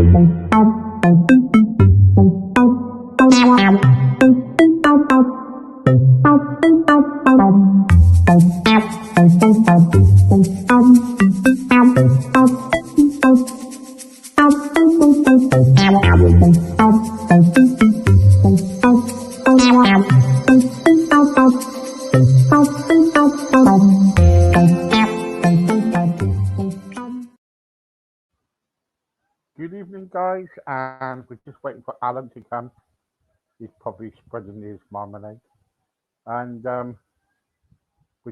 Good evening, guys, and we're just waiting for Alan to come. He's probably spreading his marmalade, and we're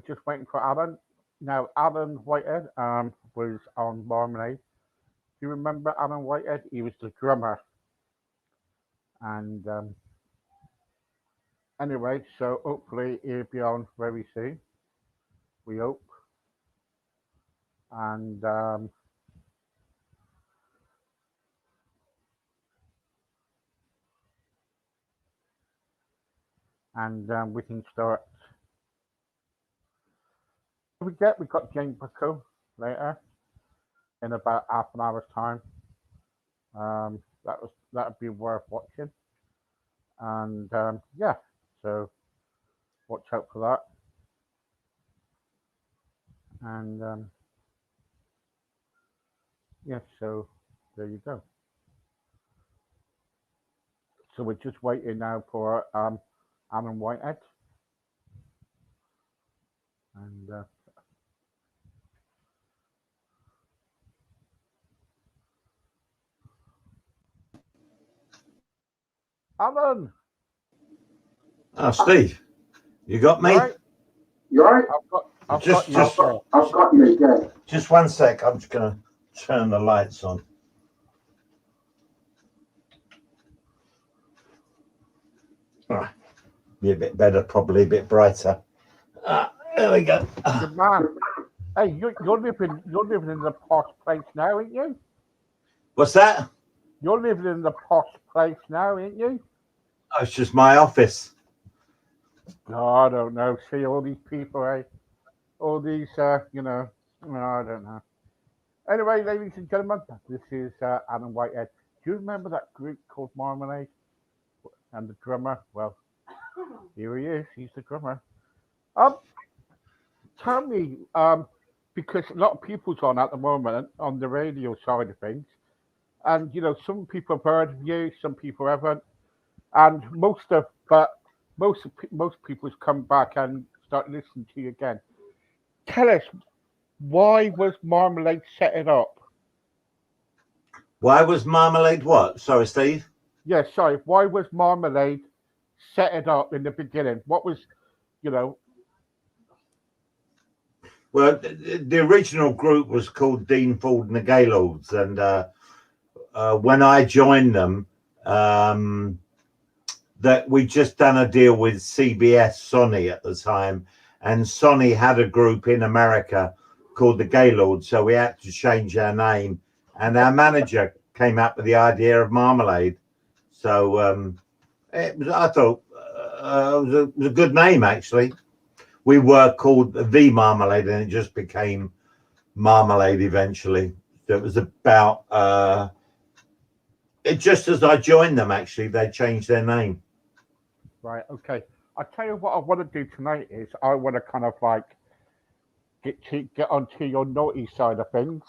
just waiting for Alan. Now, Alan Whitehead was on Marmalade. Do you remember Alan Whitehead? He was the drummer, and anyway, so hopefully he'll be on very soon. We hope, and we can start. We got Jane Bucko later in about half an hour's time. That'd be worth watching, and yeah, so watch out for that. And yeah, so there you go. So we're just waiting now for Alan Whitehead, and Alan. Oh, Steve, you got me? You all right? I've got you. Yeah. Just one sec. I'm just gonna turn the lights on. Right. Be a bit better, probably a bit brighter. There we go. Good man. Hey, you're living in the posh place now, ain't you? What's that? You're living in the posh place now, ain't you? Oh, it's just my office. Oh, I don't know. See all these people, eh? All these, I don't know. Anyway, ladies and gentlemen, this is Alan Whitehead. Do you remember that group called Marmalade? And the drummer? Well, here he is. He's the drummer. Tell me, because a lot of people's on at the moment on the radio side of things, and some people have heard of you, some people haven't, and most people's come back and start listening to you again. Tell us, why was Marmalade set it up? Why was Marmalade what? Sorry, Steve? Yeah, sorry. Why was Marmalade set it up in the beginning? What was, Well, the original group was called Dean Ford and the Gaylords, and when I joined them, that we just done a deal with CBS Sony at the time, and Sony had a group in America called the Gaylords, so we had to change our name, and our manager came up with the idea of Marmalade. So I thought it was a good name, actually. We were called the Marmalade, and it just became Marmalade eventually. So it was about just as I joined them, actually, they changed their name. Right. Okay. I tell you what I want to do tonight is I want to kind of like get onto your naughty side of things.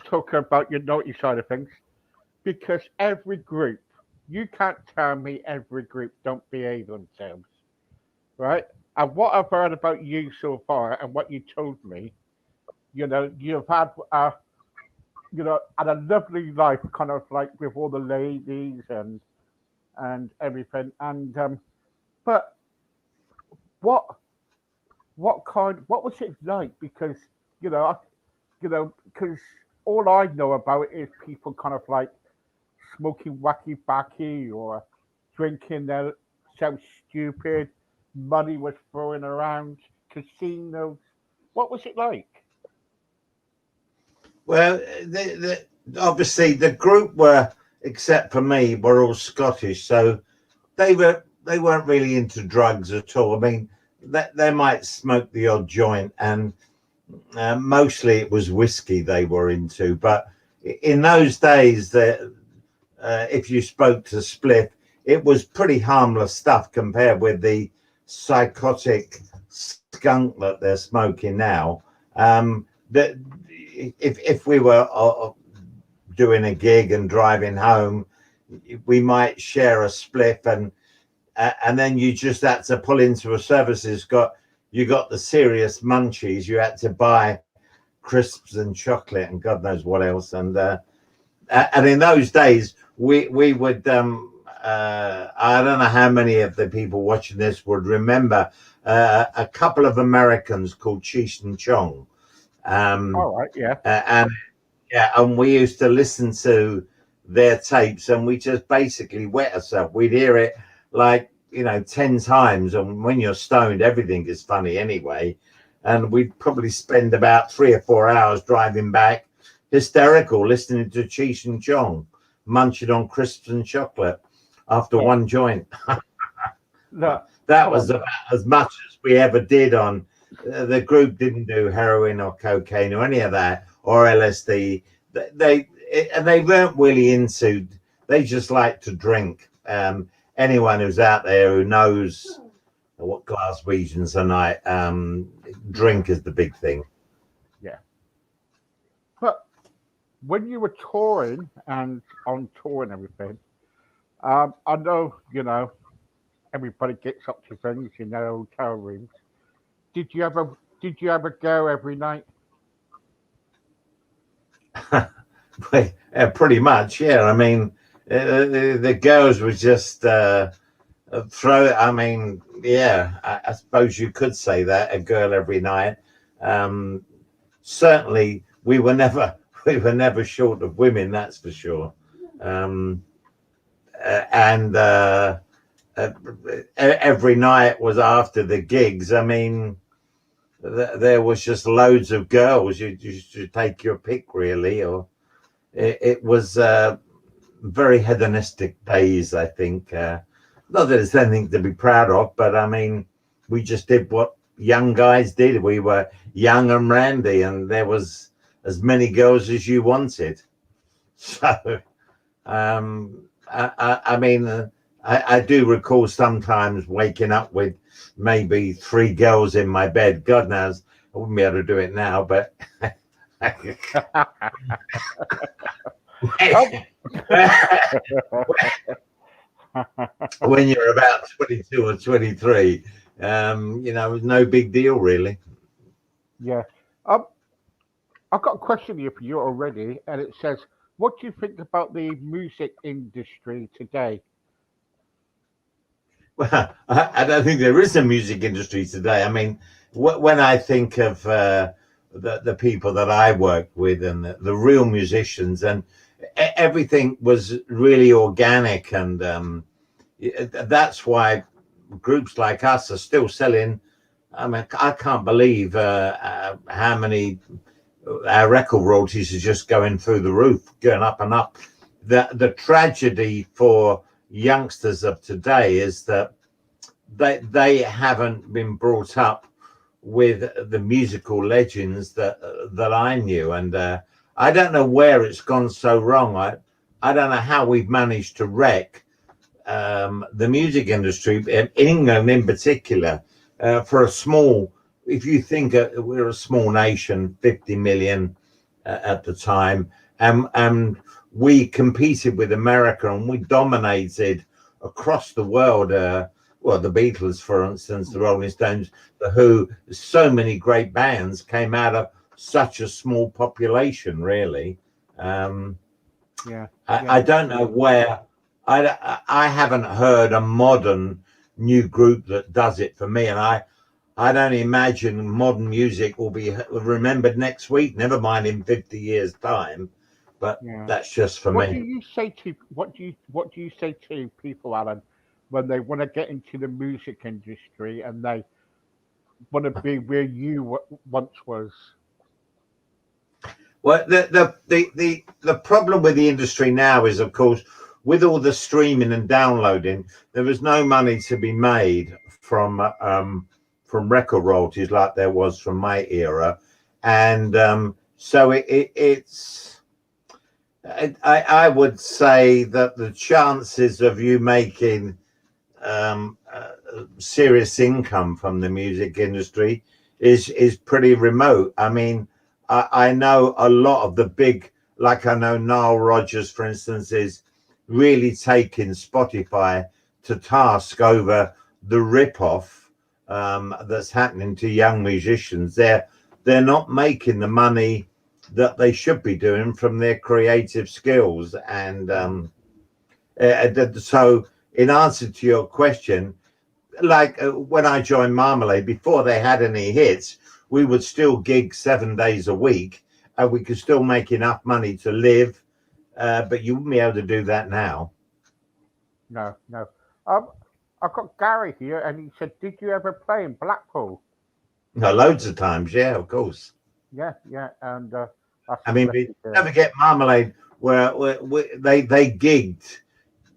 Talk about your naughty side of things, because every group, you can't tell me every group don't behave themselves, right? And what I've heard about you so far and what you told me, you've had had a lovely life, kind of like with all the ladies and everything. And but what was it like? Because because all I know about is people kind of like smoking wacky backy or drinking themselves stupid. Money was thrown around, casinos. What was it like? Well, obviously the group were, except for me, were all Scottish, so they weren't really into drugs at all. I mean, they might smoke the odd joint, and mostly it was whiskey they were into. But in those days that if you spoke to Spliff, it was pretty harmless stuff compared with the psychotic skunk that they're smoking now. That if we were doing a gig and driving home, we might share a spliff, and then you just had to pull into a services. You got the serious munchies. You had to buy crisps and chocolate and God knows what else. And in those days, we would. I don't know how many of the people watching this would remember a couple of Americans called Cheech and Chong. All right, yeah. And yeah, and we used to listen to their tapes, and we just basically wet ourselves. We'd hear it like 10 times, and when you're stoned, everything is funny anyway. And we'd probably spend about 3 or 4 hours driving back, hysterical, listening to Cheech and Chong, munching on crisps and chocolate after one joint. That was about as much as we ever did on. The group didn't do heroin or cocaine or any of that or LSD. They weren't really into. They just like to drink. Anyone who's out there who knows what Glaswegians are like, drink is the big thing. Yeah. But when you were touring and on tour and everything, I know, everybody gets up to things in their hotel rooms. Did you ever go every night? Pretty much, yeah. I mean, the girls were just throw. I mean, yeah. I suppose you could say that, a girl every night. Certainly, we were never short of women. That's for sure. And every night was after the gigs. I mean, there was just loads of girls. You should take your pick, really. Or it was very hedonistic days, I think. Not that it's anything to be proud of, but I mean, we just did what young guys did. We were young and randy, and there was as many girls as you wanted. So, I mean, I do recall sometimes waking up with maybe 3 girls in my bed. God knows I wouldn't be able to do it now, but when you're about 22 or 23, it's no big deal, really. Yeah. I've got a question here for you already, and it says, "What do you think about the music industry today?" Well, I don't think there is a music industry today. I mean, when I think of the people that I worked with and the real musicians, and everything was really organic, and that's why groups like us are still selling. I mean, I can't believe how many our record royalties are just going through the roof, going up and up. The tragedy for youngsters of today is that they haven't been brought up with the musical legends that I knew, and I don't know where it's gone so wrong. I don't know how we've managed to wreck the music industry in England in particular. For a small, if you think we're a small nation, 50 million at the time, and we competed with America and we dominated across the world. Well, the Beatles, for instance, the Rolling Stones, the Who, so many great bands came out of such a small population, really. Yeah. I don't know where. I haven't heard a modern new group that does it for me, and I don't imagine modern music will be remembered next week. Never mind in 50 years' time. But Yeah. that's just for What do me. you say to what do you say to people, Alan, when they want to get into the music industry and they want to be where you once was? Well, the problem with the industry now is, of course, with all the streaming and downloading, there is no money to be made from record royalties like there was from my era, and so it's I would say that the chances of you making serious income from the music industry is pretty remote. I mean, I know a lot of the big, like I know Nile Rodgers, for instance, is really taking Spotify to task over the rip-off that's happening to young musicians. They're not making the money that they should be doing from their creative skills, and so in answer to your question, like when I joined Marmalade, before they had any hits, we would still gig 7 days a week, and we could still make enough money to live. But you wouldn't be able to do that now. No, no. Um, I've got Gary here, and he said, "Did you ever play in Blackpool?" No, loads of times, yeah, of course. Yeah, yeah, and that's I mean, impressive. we never get Marmalade where they gigged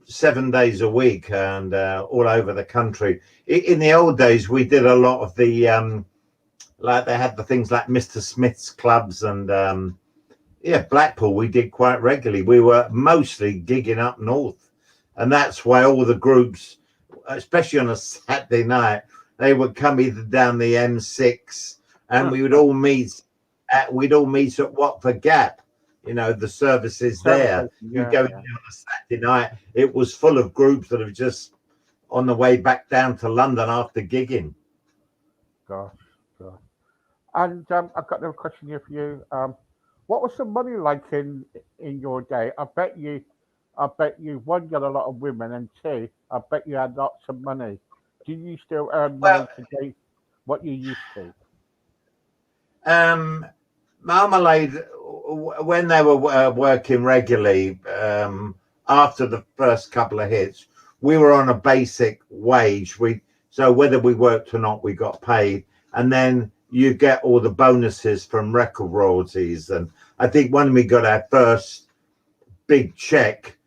7 days a week and all over the country. In the old days, we did a lot of the like they had the things like Mr. Smith's clubs and yeah, Blackpool. We did quite regularly. We were mostly gigging up north, and that's why all the groups, especially on a Saturday night, they would come either down the M6, and we would all meet at Watford Gap. You know, the services Service there. station. You Yeah, go in yeah. on a Saturday night, it was full of groups that have just on the way back down to London after gigging. Gosh, gosh. And I've got another question here for you. What was the money like in your day? I bet you one got a lot of women, and two, I bet you had lots of money. Do you still earn Well, money today? What you used to? um, Marmalade, when they were working regularly after the first couple of hits, we were on a basic wage. So whether we worked or not, we got paid, and then you get all the bonuses from record royalties. And I think when we got our first big check,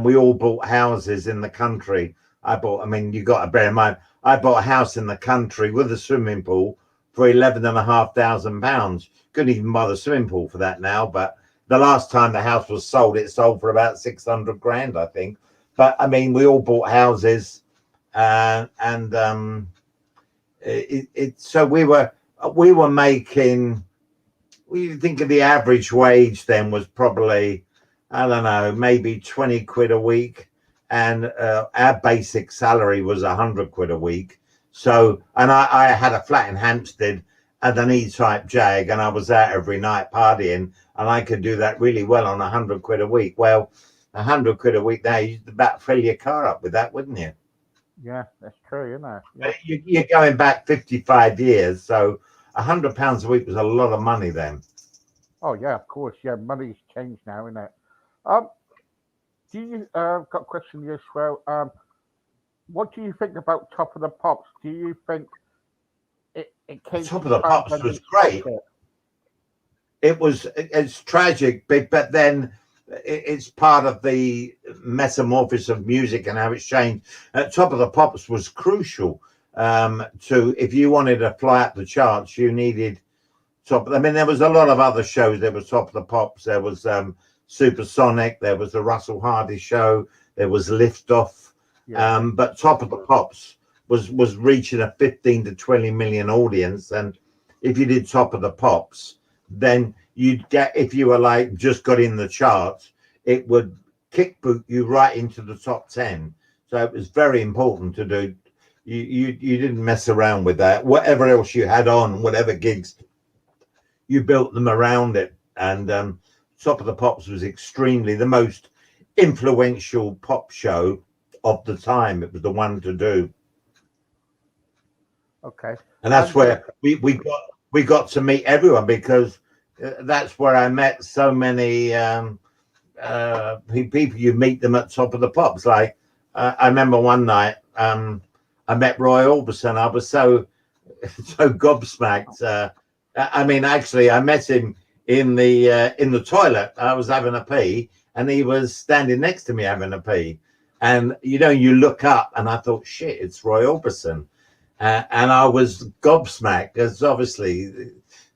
we all bought houses in the country. I mean, you got to bear in mind, I bought a house in the country with a swimming pool for £11,500. Couldn't even buy the swimming pool for that now. But the last time the house was sold, it sold for about 600 grand, I think. But I mean, we all bought houses, and so we were making. We think of the average wage then was probably, I don't know, maybe 20 quid a week. And our basic salary was 100 quid a week. So, and I had a flat in Hampstead and an E-type Jag, and I was out every night partying, and I could do that really well on 100 quid a week. Well, 100 quid a week now, you'd about fill your car up with that, wouldn't you? Yeah, that's true, isn't it? Yeah. But you're going back 55 years. So £100 a week was a lot of money then. Oh yeah, of course. Yeah, money's changed now, isn't it? Um, do you got a question here as well? What do you think about Top of the Pops? Do you think it came Top to of a the time Pops when was they stopped great. it? It's tragic, but then it's part of the metamorphosis of music and how it's changed. Top of the Pops was crucial to if you wanted to fly up the charts, you needed top. I mean, there was a lot of other shows. There was Top of the Pops. There was Supersonic. There was the Russell Hardy show. There was Liftoff. Yeah, But Top of the Pops was reaching a 15 to 20 million audience, and if you did Top of the Pops, then you'd get if you were like just got in the charts, it would kick boot you right into the top 10. So it was very important to do. You didn't mess around with that. Whatever else you had on, whatever gigs you built them around it. And Top of the Pops was extremely the most influential pop show of the time. It was the one to do, okay. and that's And where we got to meet everyone because that's where I met so many people. You meet them at Top of the Pops. Like I remember one night I met Roy Orbison. I was so gobsmacked. I mean, actually, I met him in the toilet. I was having a pee, and he was standing next to me having a pee. And you look up, and I thought, shit, it's Roy Orbison, and I was gobsmacked because obviously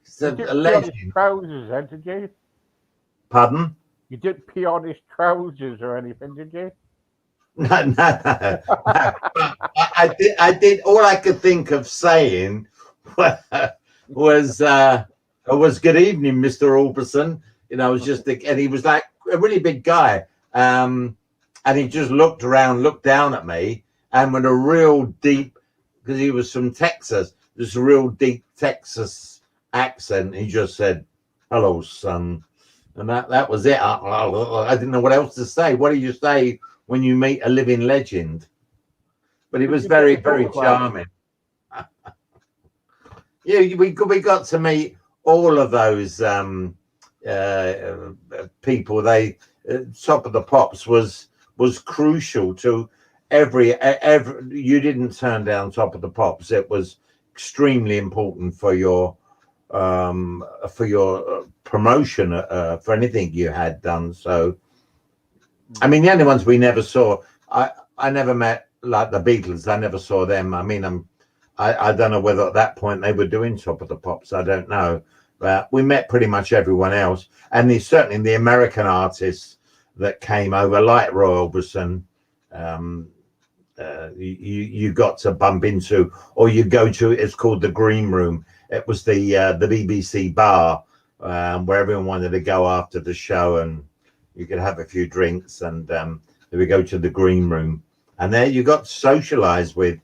it's you a didn't put on his legend. trousers then, did you? Pardon? You didn't pee on his trousers or anything, did you? No, no, no, no. But I did. All I could think of saying was, was "Good evening, Mister Alberson." You know, I was just, and he was like a really big guy, and he just looked around, looked down at me, and with a real deep, because he was from Texas, this real deep Texas accent, he just said, "Hello, son," and that was it. I didn't know what else to say. What do you say when you meet a living legend? But he Did was you get very, his very autograph? charming. Yeah, we got to meet all of those people. They Top of the Pops was crucial to every. You didn't turn down Top of the Pops. It was extremely important for your promotion for anything you had done. So I mean, the only ones we never saw, I never met like the Beatles. I never saw them. I mean, I don't know whether at that point they were doing Top of the Pops. I don't know, but we met pretty much everyone else, and certainly the American artists that came over, like Roy Orbison. Um, you got to bump into, or you go to. It's called the Green Room. It was the BBC bar where everyone wanted to go after the show, and you could have a few drinks, and then we go to the Green Room, and there you got to socialize with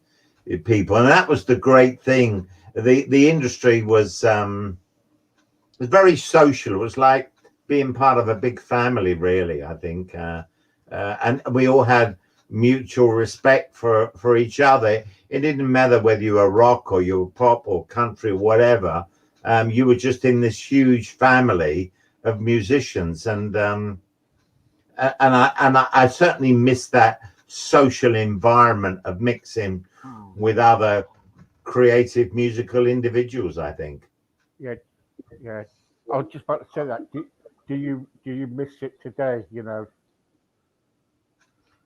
people, and that was the great thing. The industry was very social. It was like being part of a big family, really. I think, and we all had mutual respect for each other. It didn't matter whether you were rock or you were pop or country or whatever. You were just in this huge family of musicians, and I certainly miss that social environment of mixing Hmm. with other creative musical individuals. I think. Yeah, yeah. I was just about to say that. Do you miss it today? You know.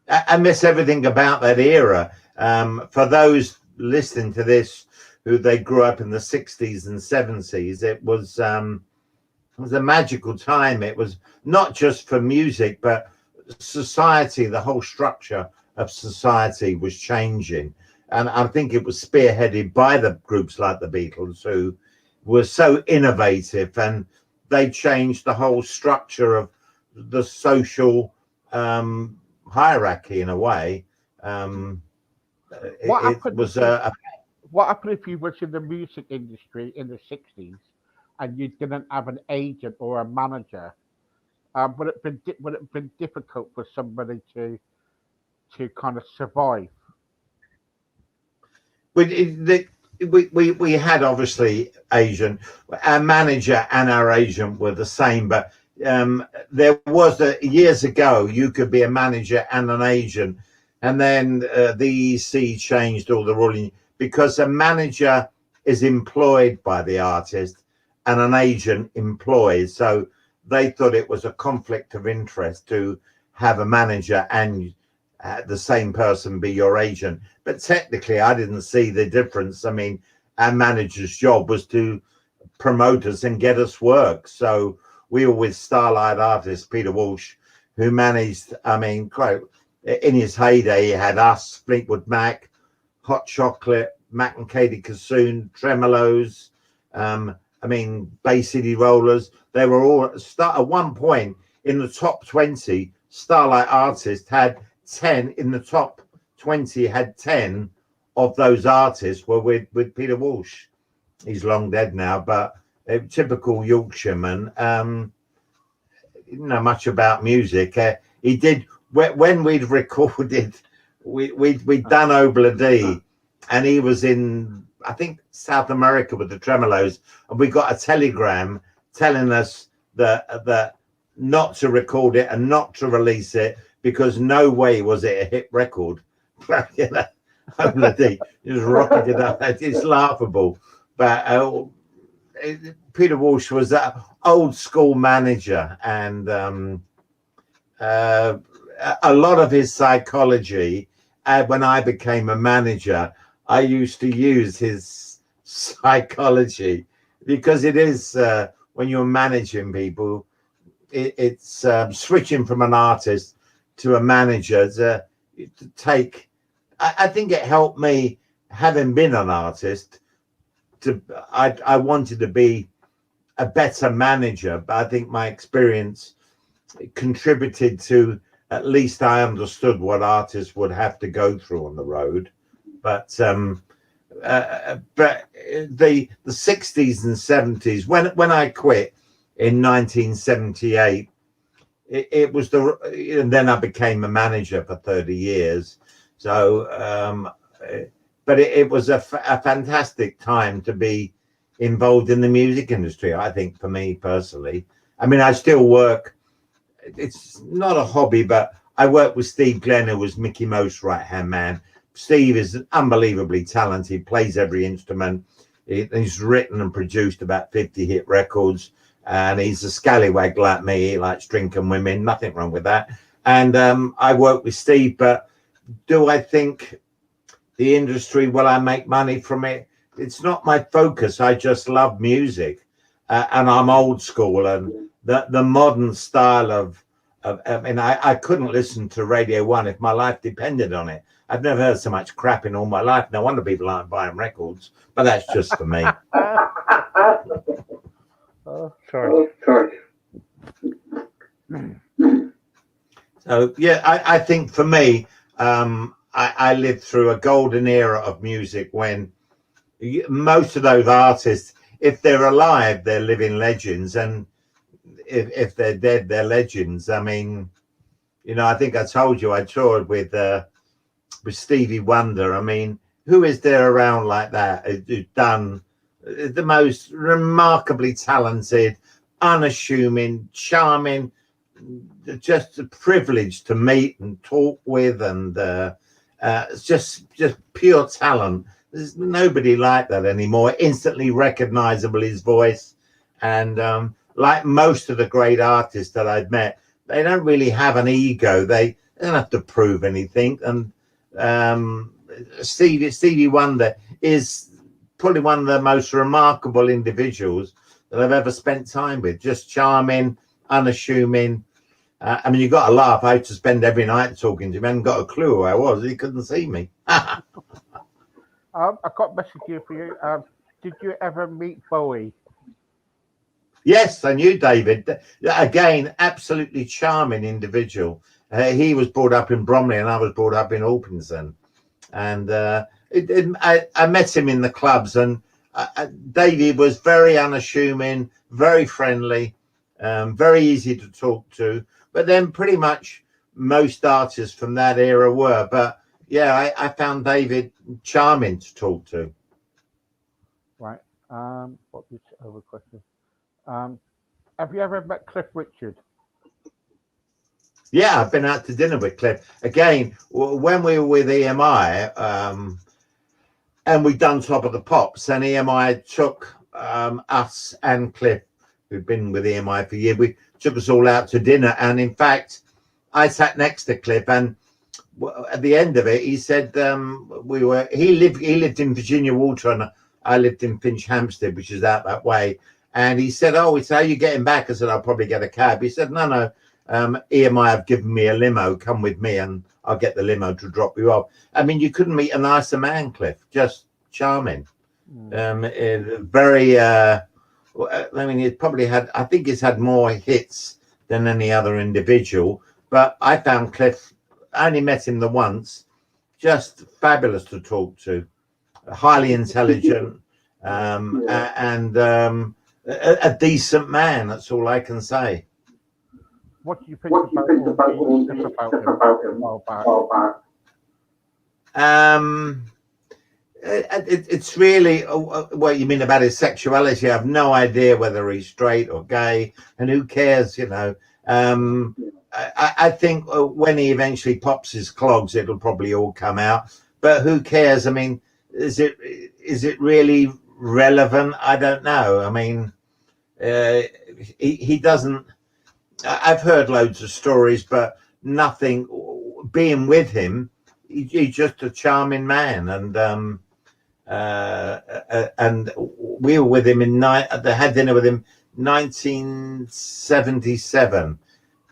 I miss everything about that era. For those listening to this who they grew up in the 60s and 70s, it was a magical time. It was not just for music, but society, the whole structure of society was changing. And I think it was spearheaded by the groups like the Beatles, who were so innovative, and they changed the whole structure of the social um, hierarchy in a way. Um, What it happened was if a What happened if you was in the music industry in the '60s and you didn't have an agent or a manager? Would it been difficult for somebody to kind of survive? we, we had obviously agent, our manager and our agent were the same, but there was years ago you could be a manager and an agent, and then the EC changed all the ruling because a manager is employed by the artist and an agent employed, so they thought it was a conflict of interest to have a manager and the same person be your agent. But technically, I didn't see the difference. I mean, our manager's job was to promote us and get us work. So we were with Starlight Artists, Peter Walsh, who managed, I mean, quite in his heyday, he had us, Fleetwood Mac, Hot Chocolate, Mac and Katie Kassoon, Tremolos, I mean, Bay City Rollers. They were all start at one point in the top 20. Starlight Artists had 10 in the top 20, had 10 of those artists were with Peter Walsh. He's long dead now, but a typical Yorkshireman. Didn't know much about music. He did when we'd recorded, we'd done Obla D, and he was in I think South America with the Tremolos, and we got a telegram telling us that not to record it and not to release it because no way was it a hit record. You know, Obla D just rocketed up. It's laughable, but Peter Walsh was that old school manager, and uh, a lot of his psychology. When I became a manager, I used to use his psychology because it is when you're managing people, it's switching from an artist to a manager to take. I think it helped me, having been an artist. I wanted to be a better manager, but I think my experience contributed to, at least I understood what artists would have to go through on the road. But the 60s and 70s, when I quit in 1978, it was and then I became a manager for 30 years. So but it was a fantastic time to be involved in the music industry, I think, for me personally. I mean, I still work. It's not a hobby, but I work with Steve Glenn, who was Mickey Most right-hand man. Steve is unbelievably talented, plays every instrument. He's written and produced about 50 hit records, and he's a scallywag like me. He likes drinking women, nothing wrong with that. And I work with Steve, but do I think the industry, will I make money from it? It's not my focus. I just love music, and I'm old school, and the modern style of I mean, I couldn't listen to Radio 1 if my life depended on it. I've never heard so much crap in all my life. No wonder people aren't buying records, but that's just for me. Oh, sorry. So yeah, I think for me, I lived through a golden era of music when most of those artists, if they're alive, they're living legends, and if they're dead, they're legends. I mean, you know, I think I told you I toured with Stevie Wonder. I mean, who is there around like that who's done the most remarkably talented, unassuming, charming, just a privilege to meet and talk with, and it's just pure talent. There's nobody like that anymore. Instantly recognizable, his voice, and like most of the great artists that I've met, they don't really have an ego. They don't have to prove anything. And Stevie Wonder is probably one of the most remarkable individuals that I've ever spent time with. Just charming, unassuming. I mean, you got to laugh. I used to spend every night talking to him. I hadn't got a clue who I was. He couldn't see me. I've got a message here for you. Did you ever meet Bowie? Yes, I knew David. Again, absolutely charming individual. He was brought up in Bromley and I was brought up in Alpinson. And I met him in the clubs, and David was very unassuming, very friendly, very easy to talk to. But then pretty much most artists from that era were. But yeah, I found David charming to talk to. Right. What was the other question? Have you ever met Cliff Richard? Yeah, I've been out to dinner with Cliff. Again, when we were with EMI, and we'd done Top of the Pops, and EMI took us and Cliff, who'd been with EMI for years, we took us all out to dinner. And in fact, I sat next to Cliff, and at the end of it, he said he lived in Virginia Water, and I lived in Finch Hampstead, which is out that way. And he said, "Oh, it's how you getting back?" I said, "I'll probably get a cab." He said, "No. EMI have given me a limo. Come with me, and I'll get the limo to drop you off." I mean, you couldn't meet a nicer man, Cliff. Just charming. Very. I mean, he's probably had. I think he's had more hits than any other individual. But I found Cliff. I only met him the once. Just fabulous to talk to. Highly intelligent, and a decent man. That's all I can say. What do you think about all the stuff about him a while back? It's really what you mean about his sexuality. I have no idea whether he's straight or gay, and who cares, you know. I think when he eventually pops his clogs, it'll probably all come out. But who cares? I mean, is it really relevant? I don't know. I mean, he doesn't. I've heard loads of stories, but nothing. Being with him, he's just a charming man, and we were with him had dinner with him 1977,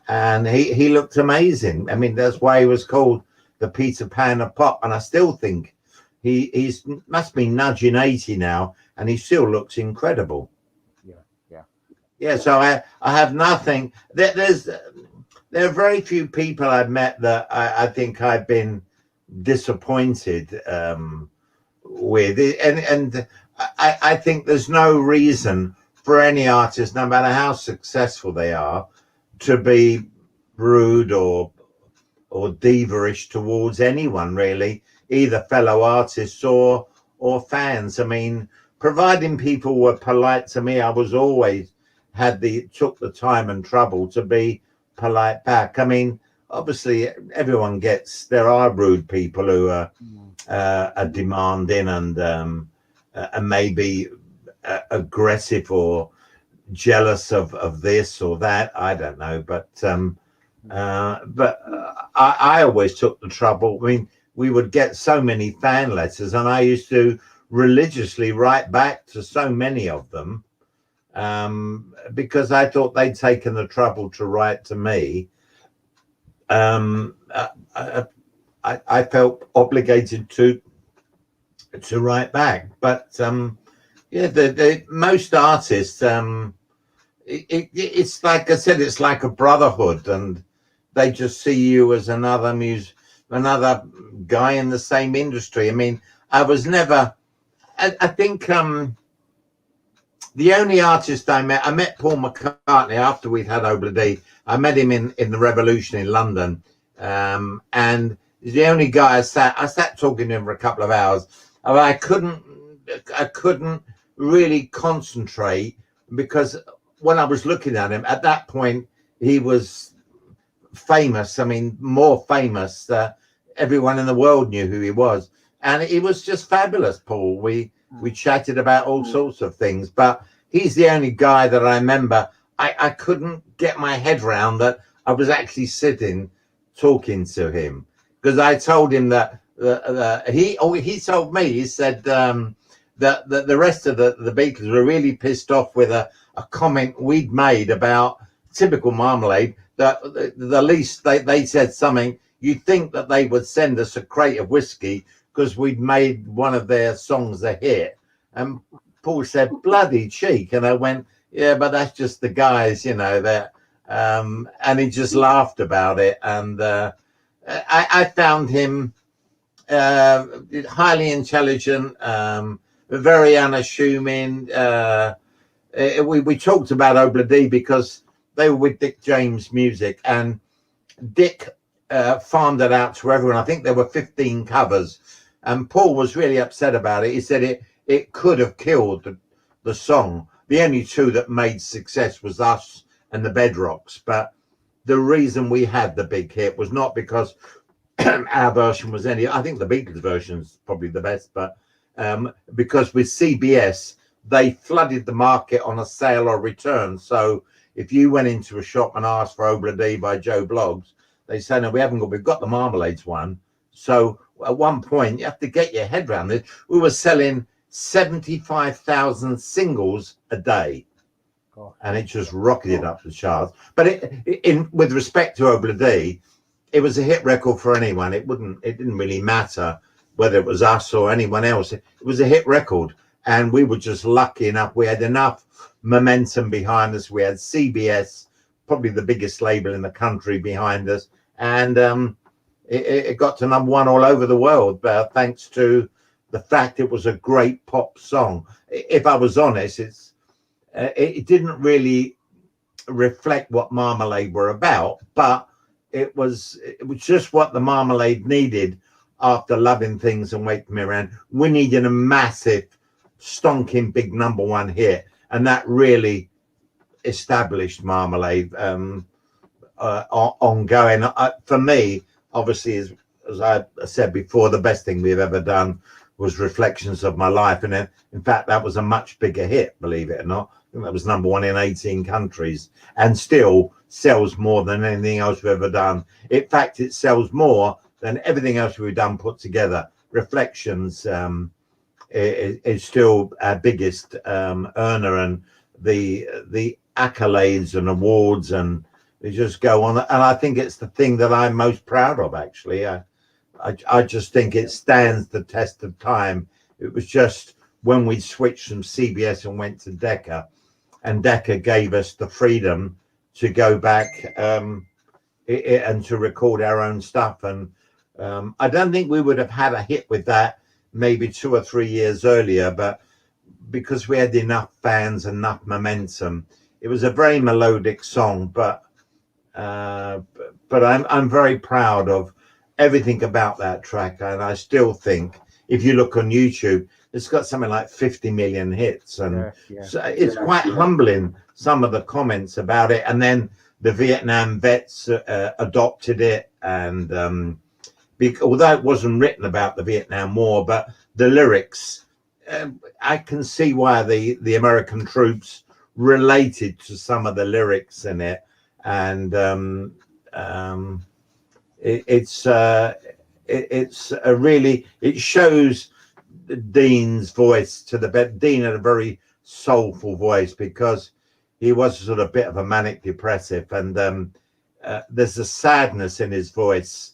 and he looked amazing. I mean, that's why he was called the Peter Pan of pop. And I still think he's must be nudging 80 now, and he still looks incredible. Yeah, yeah. Yeah, so I have nothing. There are very few people I've met that I think I've been disappointed with, and I think there's no reason for any artist, no matter how successful they are, to be rude or diva-ish towards anyone, really, either fellow artists or fans. I mean, providing people were polite to me, I was always took the time and trouble to be polite back. I mean, obviously everyone gets, there are rude people who are demanding and maybe aggressive or jealous of this or that. I don't know, but I always took the trouble. I mean, we would get so many fan letters, and I used to religiously write back to so many of them because I thought they'd taken the trouble to write to me. I felt obligated to write back, but yeah, the most artists, it's like I said, it's like a brotherhood, and they just see you as another guy in the same industry. I mean, I was never. I think the only artist I met Paul McCartney after we'd had Obla. I met him in the Revolution in London, and he's the only guy I sat talking to him for a couple of hours. I couldn't really concentrate because when I was looking at him at that point, he was famous. I mean, more famous. Everyone in the world knew who he was, and he was just fabulous. Paul. We chatted about all sorts of things, but he's the only guy that I remember. I couldn't get my head around that I was actually sitting talking to him, because I told him that he told me, he said that the rest of the Beatles were really pissed off with a comment we'd made about typical Marmalade, that the least they said something, you'd think that they would send us a crate of whiskey because we'd made one of their songs a hit. And Paul said, bloody cheek. And I went, yeah, but that's just the guys, you know, that and he just laughed about it. And I found him highly intelligent, very unassuming. We talked about Obla because they were with Dick James Music, and Dick farmed it out to everyone. I think there were 15 covers, and Paul was really upset about it. He said it could have killed the song. The only two that made success was us and the Bedrocks, but the reason we had the big hit was not because our version was any. I think the Beatles version is probably the best, but because with CBS they flooded the market on a sale or return. So if you went into a shop and asked for Obla by Joe Bloggs, they say, no, we've got the Marmalades one. So at one point, you have to get your head around this. We were selling 75,000 singles a day, and it just rocketed up the charts. But with respect to Obla, it was a hit record for anyone. It didn't really matter whether it was us or anyone else. It was a hit record, and we were just lucky enough. We had enough momentum behind us. We had CBS, probably the biggest label in the country, behind us, and it got to #1 all over the world, thanks to the fact it was a great pop song. If I was honest, it didn't really reflect what Marmalade were about, but it was just what the Marmalade needed after Loving Things and Wake Me Around. We needed a massive, stonking big #1 hit, and that really established Marmalade ongoing. For me, obviously, as I said before, the best thing we've ever done was Reflections of My Life, and in fact that was a much bigger hit, believe it or not. I think that was #1 in 18 countries and still sells more than anything else we've ever done. In fact, it sells more than everything else we've done put together. Reflections is still our biggest earner, and the accolades and awards, and they just go on. And I think it's the thing that I'm most proud of, actually. I just think it stands the test of time. It was just when we switched from CBS and went to Decca, and Decca gave us the freedom to go back and to record our own stuff. And I don't think we would have had a hit with that maybe 2 or 3 years earlier, but because we had enough fans, enough momentum, it was a very melodic song. But I'm very proud of everything about that track, and I still think if you look on YouTube, it's got something like 50 million hits, and so it's quite humbling, some of the comments about it. And then the Vietnam vets adopted it, and although it wasn't written about the Vietnam War, but the lyrics, I can see why the American troops related to some of the lyrics in it. And it's a really, it shows Dean's voice to the best. Dean had a very soulful voice because he was sort of a bit of a manic depressive, and there's a sadness in his voice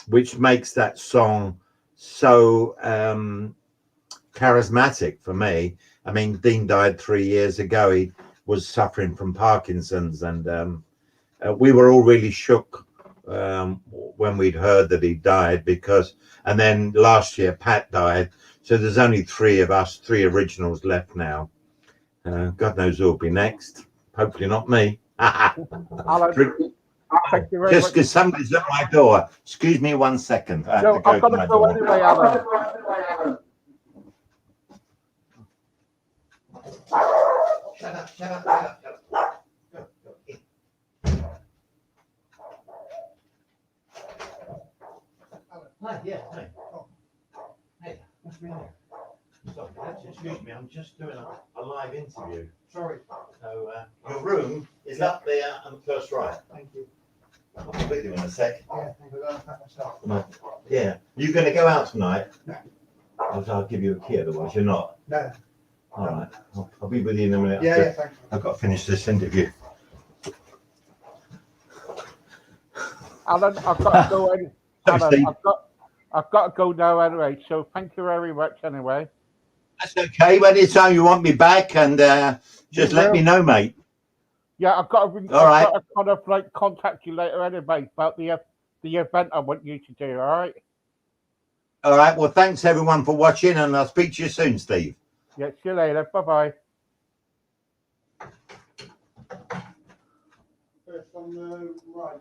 which makes that song so charismatic for me. I mean, Dean died 3 years ago. He was suffering from Parkinson's, and we were all really shook when we'd heard that he died, because, and then last year Pat died, so there's only 3 of us, 3 originals left now. God knows who'll be next. Hopefully not me. Alan, thank you very Just much. because somebody's at my door. Excuse me 1 second. I have to go I've got to my to go door. anyway, Alan. Shut up, shut up, shut up, shut up. Go in. Hi, yeah, hi. Hey, what's been on? Sorry, excuse me, I'm just doing a live interview. Sorry. So, your room is up there on the first right. Thank you. I'll be with you in a sec. Yeah, I'm going to pack myself. Yeah. You going to go out tonight? No. I'll give you a key, otherwise you're not. No. All right. I'll be with you in a minute. Yeah, thanks. I've got to finish this interview. Alan, I've got to go in. Alan, I've got to go now anyway. So thank you very much anyway. That's okay. Anytime you want me back, and just let me know, mate. Yeah, I've got to. Got to kind of like contact you later anyway about the event I want you to do. All right. All right. Well, thanks everyone for watching, and I'll speak to you soon, Steve. Yeah. See you later. Bye bye. First on the right.